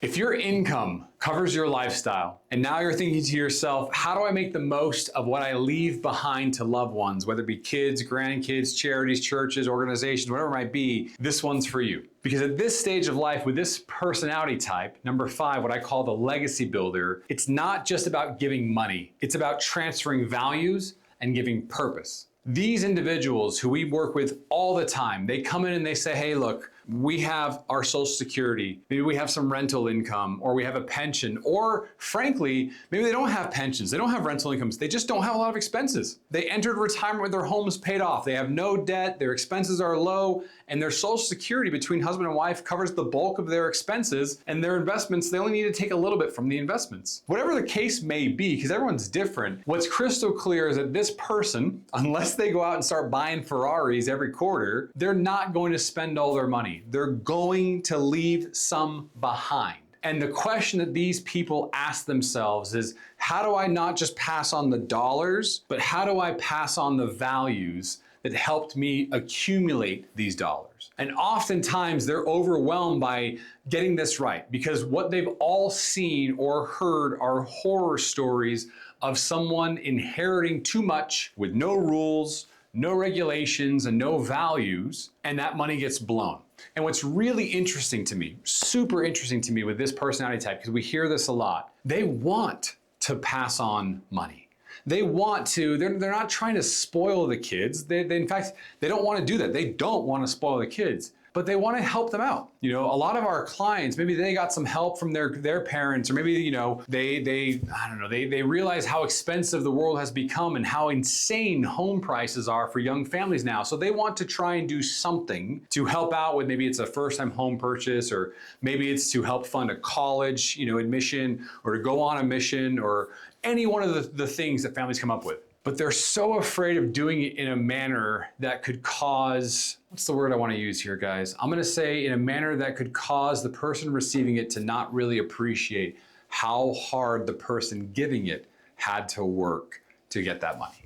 If your income covers your lifestyle, and now you're thinking to yourself, how do I make the most of what I leave behind to loved ones, whether it be kids, grandkids, charities, churches, organizations, whatever it might be, this one's for you. Because at this stage of life, with this personality type, number 5, what I call the legacy builder, it's not just about giving money. It's about transferring values and giving purpose. These individuals who we work with all the time, they come in and they say, hey, look, we have our Social Security, maybe we have some rental income, or we have a pension, or frankly, maybe they don't have pensions, they don't have rental incomes, they just don't have a lot of expenses. They entered retirement with their homes paid off, they have no debt, their expenses are low, and their Social Security between husband and wife covers the bulk of their expenses, and their investments, they only need to take a little bit from the investments. Whatever the case may be, because everyone's different, what's crystal clear is that this person, unless they go out and start buying Ferraris every quarter, they're not going to spend all their money. They're going to leave some behind. And the question that these people ask themselves is, how do I not just pass on the dollars, but how do I pass on the values that helped me accumulate these dollars? And oftentimes they're overwhelmed by getting this right, because what they've all seen or heard are horror stories of someone inheriting too much with no rules, no regulations, and no values, and that money gets blown. And what's really interesting to me, super interesting to me with this personality type, because we hear this a lot, they want to pass on money. They want to, they're not trying to spoil the kids. In fact, they don't want to do that. They don't want to spoil the kids, but they want to help them out. You know, a lot of our clients, maybe they got some help from their parents, or maybe, you know, they realize how expensive the world has become and how insane home prices are for young families now. So they want to try and do something to help out with, maybe it's a first-time home purchase, or maybe it's to help fund a college, you know, admission, or to go on a mission, or any one of the things that families come up with. But they're so afraid of doing it in a manner that could cause, what's the word I want to use here, guys? I'm going to say in a manner that could cause the person receiving it to not really appreciate how hard the person giving it had to work to get that money.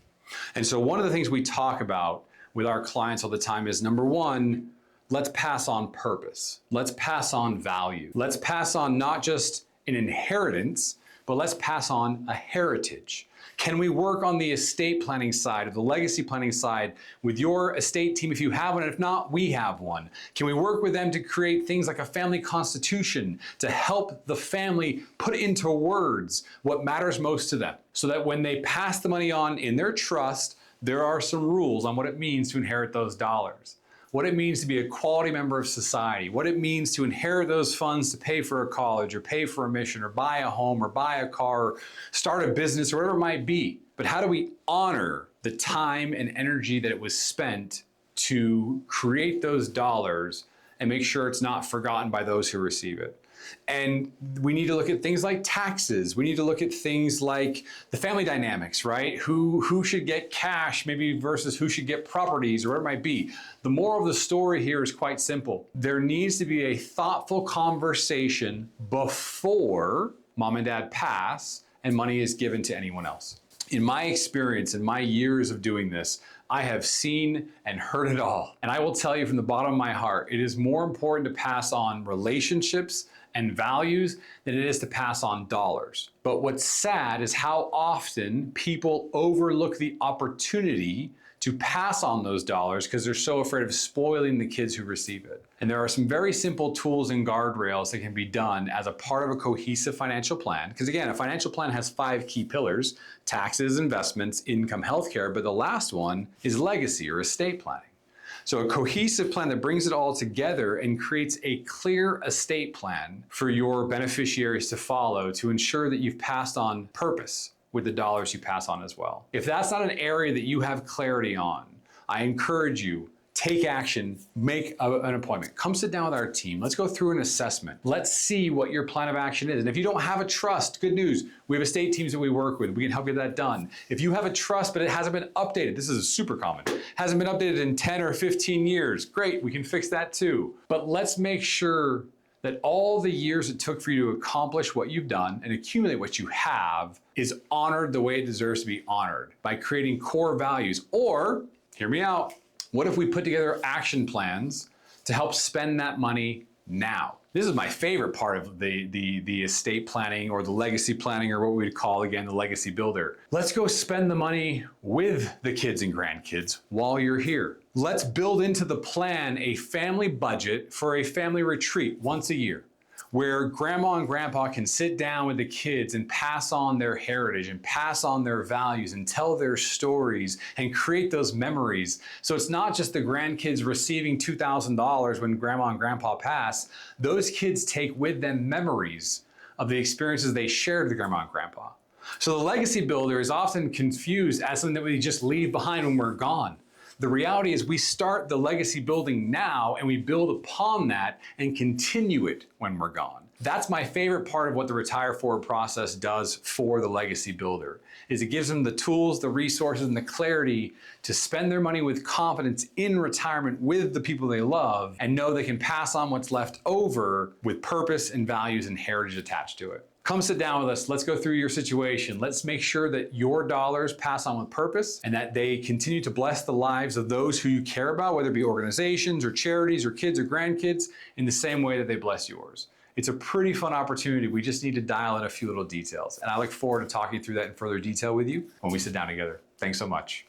And so one of the things we talk about with our clients all the time is, number 1, let's pass on purpose. Let's pass on value. Let's pass on not just an inheritance, but let's pass on a heritage. Can we work on the estate planning side, or the legacy planning side, with your estate team if you have one, and if not, we have one? Can we work with them to create things like a family constitution to help the family put into words what matters most to them, so that when they pass the money on in their trust, there are some rules on what it means to inherit those dollars, what it means to be a quality member of society, what it means to inherit those funds to pay for a college, or pay for a mission, or buy a home, or buy a car, or start a business, or whatever it might be. But how do we honor the time and energy that it was spent to create those dollars and make sure it's not forgotten by those who receive it? And we need to look at things like taxes. We need to look at things like the family dynamics, right? Who should get cash maybe versus who should get properties, or whatever it might be. The moral of the story here is quite simple. There needs to be a thoughtful conversation before mom and dad pass and money is given to anyone else. In my experience, in my years of doing this, I have seen and heard it all. And I will tell you from the bottom of my heart, it is more important to pass on relationships and values than it is to pass on dollars. But what's sad is how often people overlook the opportunity to pass on those dollars because they're so afraid of spoiling the kids who receive it. And there are some very simple tools and guardrails that can be done as a part of a cohesive financial plan. Because again, a financial plan has 5 key pillars: taxes, investments, income, healthcare, but the last one is legacy or estate planning. So a cohesive plan that brings it all together and creates a clear estate plan for your beneficiaries to follow to ensure that you've passed on purpose with the dollars you pass on as well. If that's not an area that you have clarity on, I encourage you, take action, make an appointment. Come sit down with our team. Let's go through an assessment. Let's see what your plan of action is. And if you don't have a trust, good news. We have estate teams that we work with. We can help get that done. If you have a trust, but it hasn't been updated, this is super common, hasn't been updated in 10 or 15 years, great, we can fix that too. But let's make sure that all the years it took for you to accomplish what you've done and accumulate what you have is honored the way it deserves to be honored by creating core values. Or, hear me out, what if we put together action plans to help spend that money now? This is my favorite part of the estate planning or the legacy planning, or what we'd call again the legacy builder. Let's go spend the money with the kids and grandkids while you're here. Let's build into the plan a family budget for a family retreat once a year, where grandma and grandpa can sit down with the kids and pass on their heritage and pass on their values and tell their stories and create those memories. So it's not just the grandkids receiving $2,000 when grandma and grandpa pass. Those kids take with them memories of the experiences they shared with grandma and grandpa. So the legacy builder is often confused as something that we just leave behind when we're gone. The reality is we start the legacy building now and we build upon that and continue it when we're gone. That's my favorite part of what the Retire Forward process does for the legacy builder, is it gives them the tools, the resources, and the clarity to spend their money with confidence in retirement with the people they love and know they can pass on what's left over with purpose and values and heritage attached to it. Come sit down with us. Let's go through your situation. Let's make sure that your dollars pass on with purpose and that they continue to bless the lives of those who you care about, whether it be organizations or charities or kids or grandkids, in the same way that they bless yours. It's a pretty fun opportunity. We just need to dial in a few little details. And I look forward to talking through that in further detail with you when we sit down together. Thanks so much.